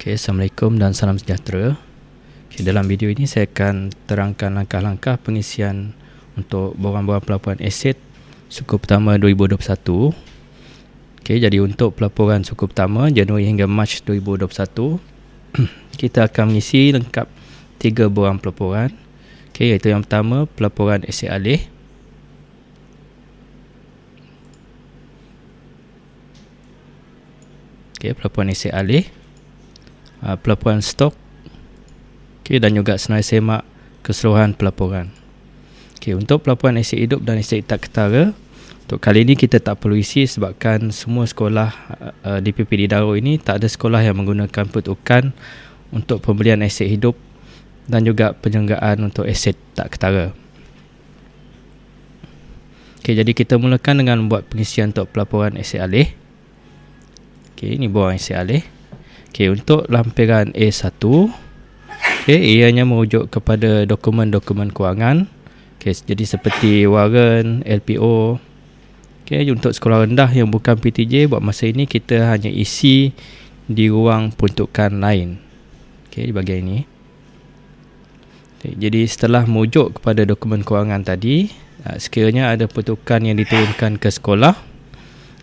Okay, Assalamualaikum dan salam sejahtera. Okay, dalam video ini saya akan terangkan langkah-langkah pengisian untuk borang-borang pelaporan aset suku pertama 2021. Okay, jadi untuk pelaporan suku pertama Januari hingga Mac 2021, kita akan mengisi lengkap 3 borang pelaporan. Okay, iaitu yang pertama pelaporan aset alih. Okay, pelaporan aset alih, pelaporan stok, okay, dan juga senarai semak keseluruhan pelaporan. Okay, untuk pelaporan aset hidup dan aset tak ketara, untuk kali ini kita tak perlu isi sebabkan semua sekolah DPP di Daro ini tak ada sekolah yang menggunakan pertukaran untuk pembelian aset hidup dan juga penyelenggaraan untuk aset tak ketara. Okay, jadi kita mulakan dengan membuat pengisian untuk pelaporan aset alih. Okay, ini borang aset alih. Okay, untuk lampiran A1, okay, ianya merujuk kepada dokumen-dokumen kewangan. Okay, jadi seperti waran, LPO. Okay, untuk sekolah rendah yang bukan PTJ, buat masa ini kita hanya isi di ruang peruntukan lain. Okay, di bahagian ini. Okay, jadi setelah merujuk kepada dokumen kewangan tadi, sekiranya ada peruntukan yang diturunkan ke sekolah,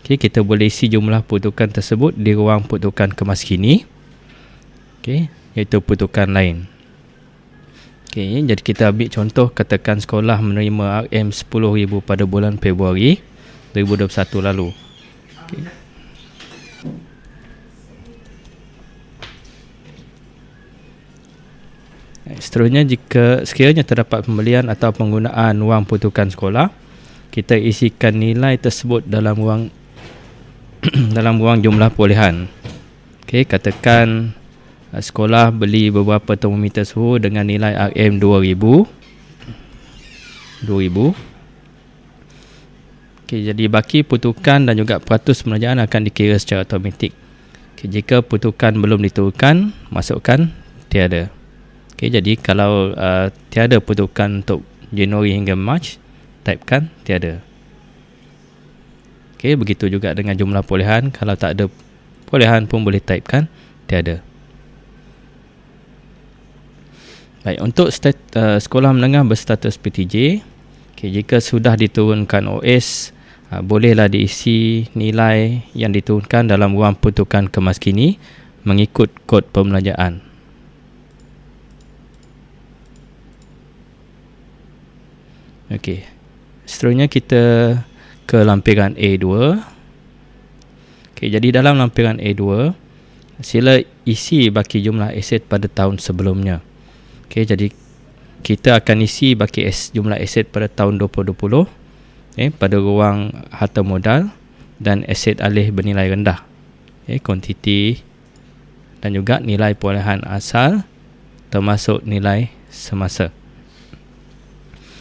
okay, kita boleh isi jumlah peruntukan tersebut di ruang peruntukan kemas kini, okay, iaitu peruntukan lain. Okay, jadi kita ambil contoh, katakan sekolah menerima RM 10,000 pada bulan Februari 2021 lalu. Okay. Seterusnya, jika sekiranya terdapat pembelian atau penggunaan wang peruntukan sekolah, kita isikan nilai tersebut dalam ruang dalam ruang jumlah perolehan. Okay, katakan sekolah beli beberapa termometer suhu dengan nilai RM 2,000. Okay, jadi baki peruntukan dan juga peratus pembelanjaan akan dikira secara automatik. Okay, jika peruntukan belum diturunkan, masukkan tiada. Okay, jadi kalau tiada peruntukan untuk Januari hingga Mac, typekan tiada. Okay, begitu juga dengan jumlah perolehan. Kalau tak ada perolehan pun boleh typekan tiada. Baik, untuk sekolah menengah berstatus PTJ, okay, jika sudah diturunkan OS, bolehlah diisi nilai yang diturunkan dalam ruang peruntukan kemas kini mengikut kod pembelanjaan. Okey, seterusnya kita ke lampiran A2. Okay, jadi dalam lampiran A2, sila isi baki jumlah aset pada tahun sebelumnya. Okay, jadi kita akan isi baki jumlah aset pada tahun 2020, pada ruang harta modal dan aset alih bernilai rendah, kuantiti dan juga nilai perolehan asal termasuk nilai semasa.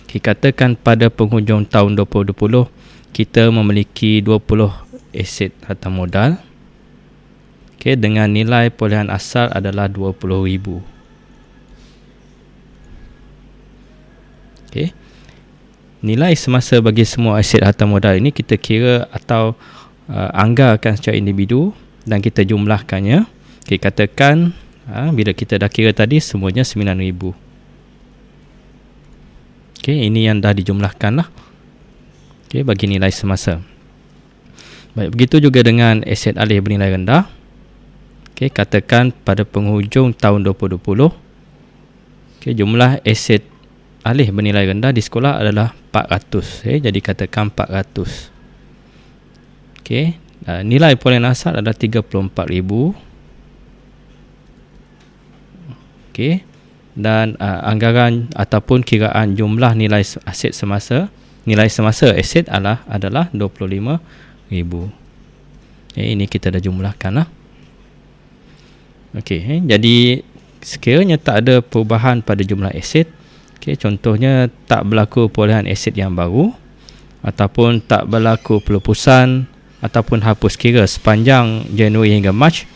Okay, katakan pada penghujung tahun 2020 kita memiliki 20 aset harta modal, okay, dengan nilai perolehan asal adalah 20,000. Okay. Nilai semasa bagi semua aset harta modal ini kita kira atau anggarkan secara individu dan kita jumlahkannya. Okay, katakan bila kita dah kira tadi semuanya 9,000. Okay, ini yang dah dijumlahkan lah. Okay, bagi nilai semasa. Baik, begitu juga dengan aset alih bernilai rendah. Okay, katakan pada penghujung tahun 2020, okay, jumlah aset alih bernilai rendah di sekolah adalah 400. Jadi katakan 400. Okay, nilai perolehan asal adalah 34,000. Okay, dan anggaran ataupun kiraan jumlah nilai aset semasa, nilai semasa aset adalah 25,000. Ini kita dah jumlahkan lah. Okey, jadi sekiranya tak ada perubahan pada jumlah aset, contohnya tak berlaku perolehan aset yang baru ataupun tak berlaku pelepasan ataupun hapus kira sepanjang Januari hingga Mac,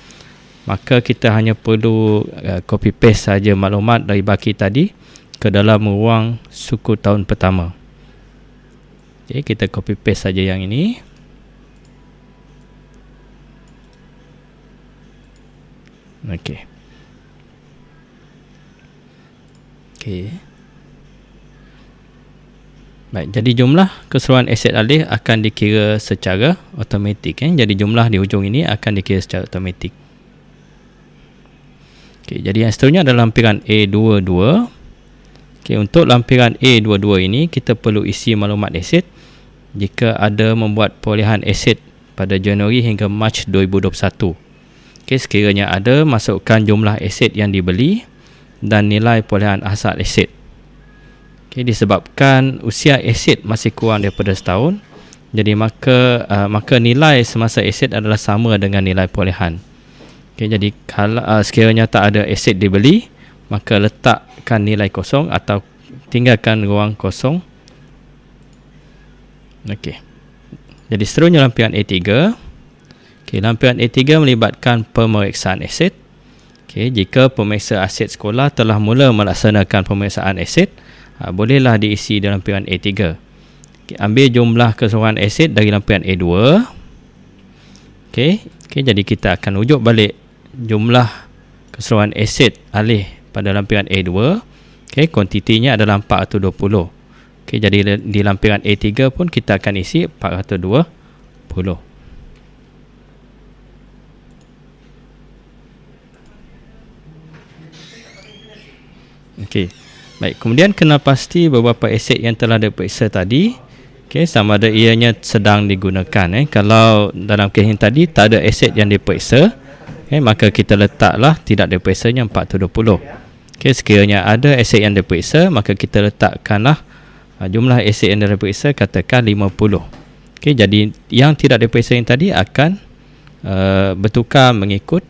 maka kita hanya perlu copy paste saja maklumat dari baki tadi ke dalam ruang suku tahun pertama. Kita copy paste saja yang ini. Okey. Okey. Baik, jadi jumlah keseluruhan aset alih akan dikira secara automatik. Jadi jumlah di hujung ini akan dikira secara automatik. Okey, jadi yang seterusnya adalah lampiran A22. Okey, untuk lampiran A22 ini kita perlu isi maklumat aset jika ada membuat perolehan aset pada Januari hingga Mac 2021. Okey, sekiranya ada, masukkan jumlah aset yang dibeli dan nilai perolehan asal aset. Okay, disebabkan usia aset masih kurang daripada setahun, jadi maka nilai semasa aset adalah sama dengan nilai perolehan. Okay, jadi kalau sekiranya tak ada aset dibeli, maka letakkan nilai kosong atau tinggalkan ruang kosong. Okey. Jadi seterusnya lampiran A3. Okay, lampiran A3 melibatkan pemeriksaan aset. Okay, jika pemeriksa aset sekolah telah mula melaksanakan pemeriksaan aset, bolehlah diisi dalam lampiran A3. Okay, ambil jumlah keseluruhan aset dari lampiran A2. Okay, jadi kita akan rujuk balik jumlah keseluruhan aset alih pada lampiran A2. Okay, kuantitinya adalah 420. Okay, jadi di lampiran A3 pun kita akan isi 420. Okey. Baik, kemudian kena pasti beberapa aset yang telah diperiksa tadi, sama ada ianya sedang digunakan. Kalau dalam kes yang tadi tak ada aset yang diperiksa, maka kita letaklah tidak diperiksa yang 420. Sekiranya ada aset yang diperiksa, maka kita letakkanlah jumlah aset yang diperiksa katakan 50. Jadi yang tidak diperiksa yang tadi akan bertukar mengikut,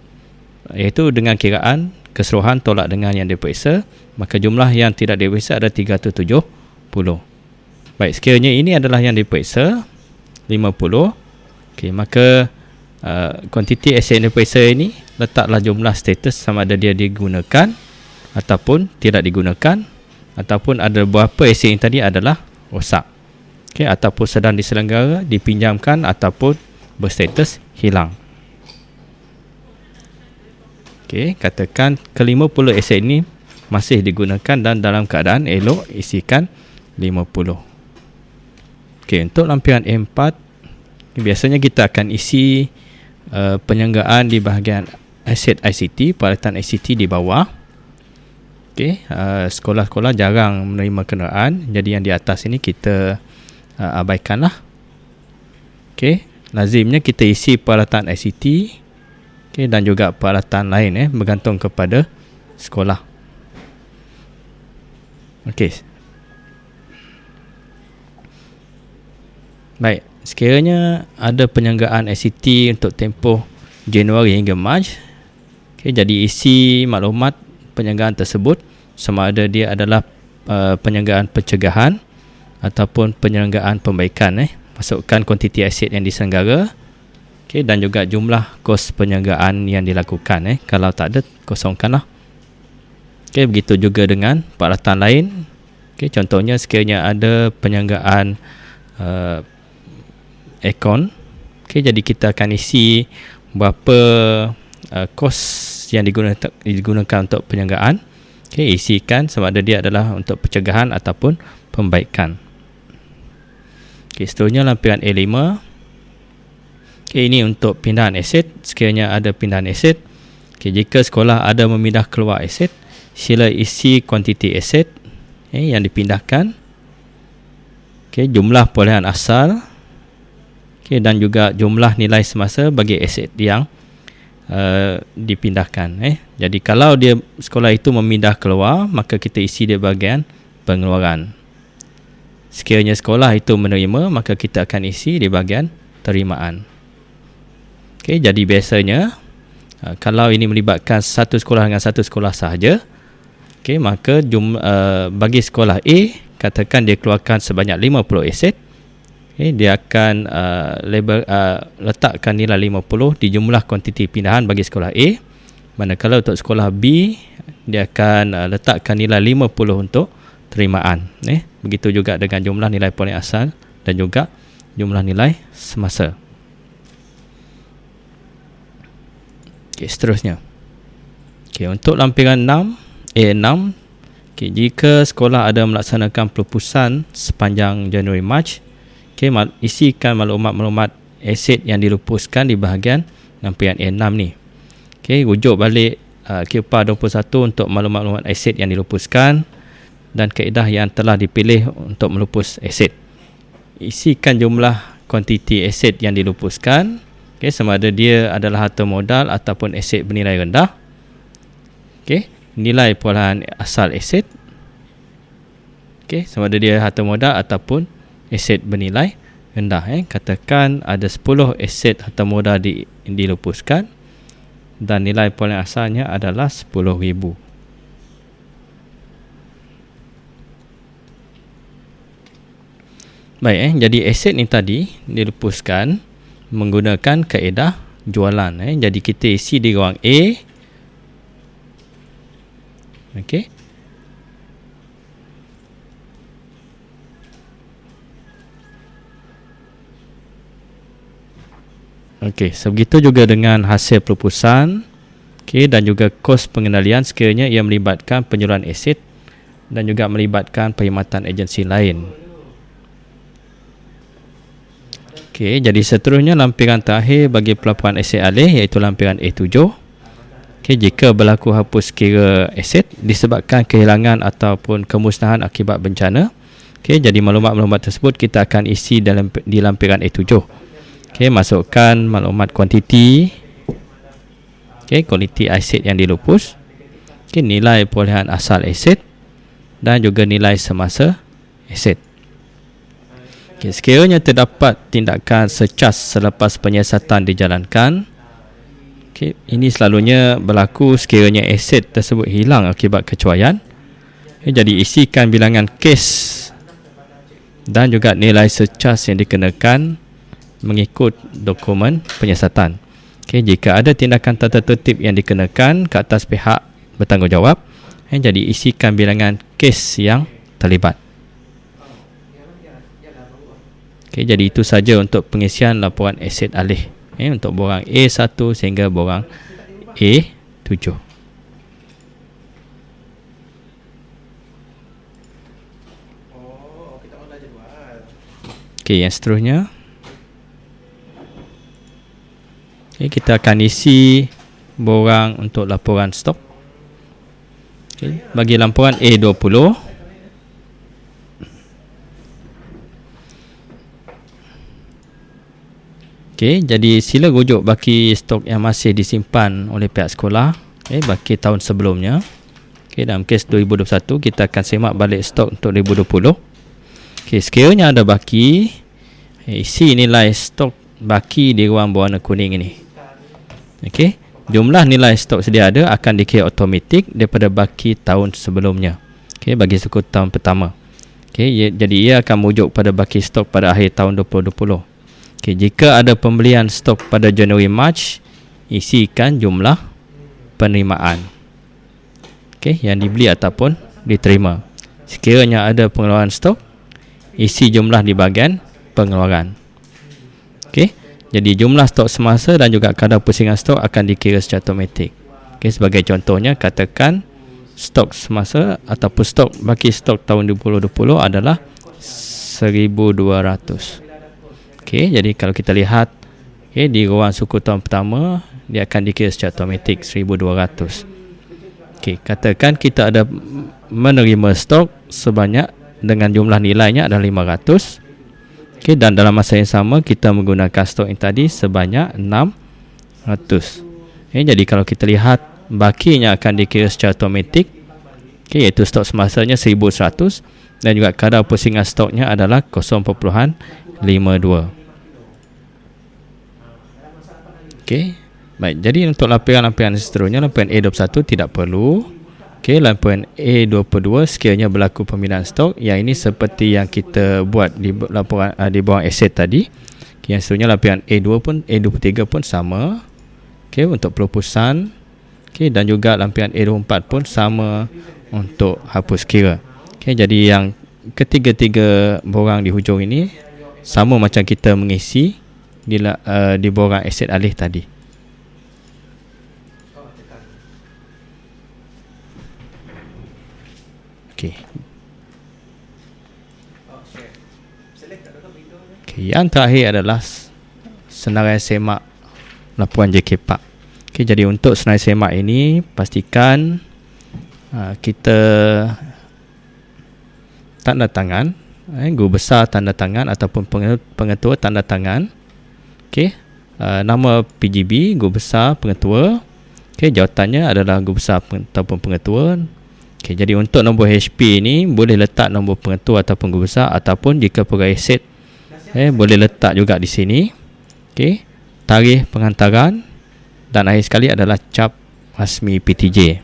iaitu dengan kiraan keseluruhan tolak dengan yang diperiksa, maka jumlah yang tidak diperiksa ada 370. Baik, sekiranya ini adalah yang diperiksa 50, maka kuantiti aset yang diperiksa ini letaklah jumlah status sama ada dia digunakan ataupun tidak digunakan, ataupun ada berapa aset yang tadi adalah rosak, ataupun sedang diselenggara, dipinjamkan ataupun berstatus hilang. Katakan ke-50 aset ini masih digunakan dan dalam keadaan elok, isikan 50. Untuk lampiran A4, biasanya kita akan isi penyanggaan di bahagian aset ICT, peralatan ICT di bawah. Sekolah-sekolah jarang menerima kenderaan, jadi yang di atas ini kita abaikanlah. Lazimnya kita isi peralatan ICT, dan juga peralatan lain bergantung kepada sekolah. Baik, sekiranya ada penyanggaan ICT untuk tempoh Januari hingga Mac, jadi isi maklumat penyanggaan tersebut sama ada dia adalah penyanggaan pencegahan ataupun penyelenggaraan pembaikan. Masukkan kuantiti aset yang diselenggara, dan juga jumlah kos penyanggaan yang dilakukan. Kalau tak ada, kosongkanlah. Begitu juga dengan peralatan lain. Contohnya sekiranya ada penyanggaan aircon, jadi kita akan isi berapa kos yang digunakan untuk penyanggaan. Isikan sama ada dia adalah untuk pencegahan ataupun pembaikan. Seterusnya lampiran A5. Ini untuk pindahan aset. Sekiranya ada pindahan aset, jika sekolah ada memindah keluar aset, sila isi kuantiti aset yang dipindahkan, jumlah perolehan asal, dan juga jumlah nilai semasa bagi aset yang dipindahkan. Jadi kalau dia sekolah itu memindah keluar, maka kita isi di bahagian pengeluaran. Sekiranya sekolah itu menerima, maka kita akan isi di bahagian terimaan. Jadi biasanya kalau ini melibatkan satu sekolah dengan satu sekolah sahaja, maka bagi sekolah A, katakan dia keluarkan sebanyak 50 aset, dia akan letakkan nilai 50 di jumlah kuantiti pindahan bagi sekolah A. Manakala untuk sekolah B, dia akan letakkan nilai 50 untuk terimaan. Begitu juga dengan jumlah nilai perolehan asal dan juga jumlah nilai semasa. Seterusnya. Untuk lampiran A6, Okay, jika sekolah ada melaksanakan pelupusan sepanjang Januari Mac, okay, isikan maklumat-maklumat aset yang dilupuskan di bahagian lampiran A6 ni. Okay, rujuk balik QPA 21 untuk maklumat-maklumat aset yang dilupuskan dan kaedah yang telah dipilih untuk melupus aset. Isikan jumlah kuantiti aset yang dilupuskan, okay, sama ada dia adalah harta modal ataupun aset bernilai rendah. Okay, nilai perolehan asal aset, okay, sama ada dia harta modal ataupun aset bernilai rendah. Katakan ada 10 aset harta modal dilupuskan dan nilai perolehan asalnya adalah 10,000. Baik, jadi aset ni tadi dilupuskan menggunakan kaedah jualan. Jadi kita isi di ruang A. Okey. Okey, sebegitu juga dengan hasil pelupusan, okey, dan juga kos pengendalian sekiranya ia melibatkan penjualan aset dan juga melibatkan perkhidmatan agensi lain. Okey, jadi seterusnya lampiran terakhir bagi pelaporan aset alih iaitu lampiran A7. Okay, jika berlaku hapus kira aset disebabkan kehilangan ataupun kemusnahan akibat bencana, okay, jadi maklumat-maklumat tersebut kita akan isi di lampiran A7. Okay, masukkan maklumat kuantiti, okay, kuantiti aset yang dilupus, okay, nilai perolehan asal aset dan juga nilai semasa aset. Okay, sekiranya terdapat tindakan secas selepas penyiasatan dijalankan, okay, ini selalunya berlaku sekiranya aset tersebut hilang akibat kecuaian. Okay, jadi isikan bilangan kes dan juga nilai secas yang dikenakan mengikut dokumen penyiasatan. Okay, jika ada tindakan tata tertib yang dikenakan ke atas pihak bertanggungjawab, jadi isikan bilangan kes yang terlibat. Okay, jadi itu saja untuk pengisian laporan aset alih untuk borang A1 sehingga borang A7. Okey, yang seterusnya, okay, kita akan isi borang untuk laporan stok. Okay, bagi laporan A20, okay, jadi sila rujuk baki stok yang masih disimpan oleh pihak sekolah, okay, baki tahun sebelumnya. Okay, dalam kes 2021 kita akan semak balik stok untuk 2020. Okay, sekiranya ada baki, isi nilai stok baki di ruang berwarna kuning ini. Okay, jumlah nilai stok sedia ada akan dikira automatik daripada baki tahun sebelumnya. Okay, bagi suku tahun pertama. Okay, jadi ia akan merujuk pada baki stok pada akhir tahun 2020. Okay, jika ada pembelian stok pada Januari Mac, isikan jumlah penerimaan, okay, yang dibeli ataupun diterima. Sekiranya ada pengeluaran stok, isi jumlah di bahagian pengeluaran. Okay, jadi jumlah stok semasa dan juga kadar pusingan stok akan dikira secara automatik. Okay, sebagai contohnya, katakan stok semasa ataupun stok baki stok tahun 2020 adalah 1,200. Okay, jadi kalau kita lihat, okay, di ruang suku tahun pertama dia akan dikira secara automatik 1,200. Okay, katakan kita ada menerima stok sebanyak dengan jumlah nilainya adalah 500. Okay, dan dalam masa yang sama kita menggunakan stok yang tadi sebanyak 600. Okay, jadi kalau kita lihat bakinya akan dikira secara automatik, okay, iaitu stok semasanya 1,100 dan juga kadar pusingan stoknya adalah 0.52. Okey, baik. Jadi untuk lampiran-lampiran seterusnya, lampiran A21 tidak perlu. Okey, lampiran A22 sekiranya berlaku pembinaan stok, yang ini seperti yang kita buat di laporan di bawah aset tadi. Okay, yang seterusnya lampiran A23 pun sama. Okey, untuk pelupusan. Okey, dan juga lampiran A24 pun sama untuk hapus kira. Okey, jadi yang ketiga-tiga borang di hujung ini sama macam kita mengisi di borang aset alih tadi. Okey. Yang terakhir adalah senarai semak laporan JKPAK. Jadi untuk senarai semak ini, pastikan kita tanda tangan, guru besar tanda tangan ataupun pengetua tanda tangan. Nama PGB, guru besar, pengetua. Jawatannya adalah guru besar ataupun pengetua. Jadi untuk nombor HP ini boleh letak nombor pengetua ataupun guru besar, ataupun jika pegawai aset boleh letak juga di sini. Tarikh penghantaran, dan akhir sekali adalah cap rasmi PTJ.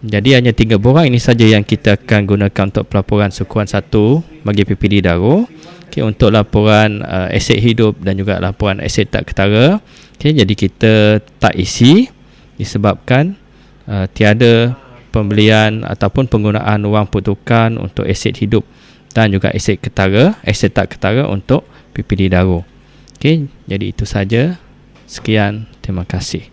Jadi hanya 3 borang ini saja yang kita akan gunakan untuk pelaporan sukuan 1 bagi PPD Daro. Untuk laporan aset hidup dan juga laporan aset tak ketara, jadi kita tak isi disebabkan tiada pembelian ataupun penggunaan wang pertukaran untuk aset hidup dan juga aset ketara, aset tak ketara untuk PPD Daro. Jadi itu saja. Sekian, terima kasih.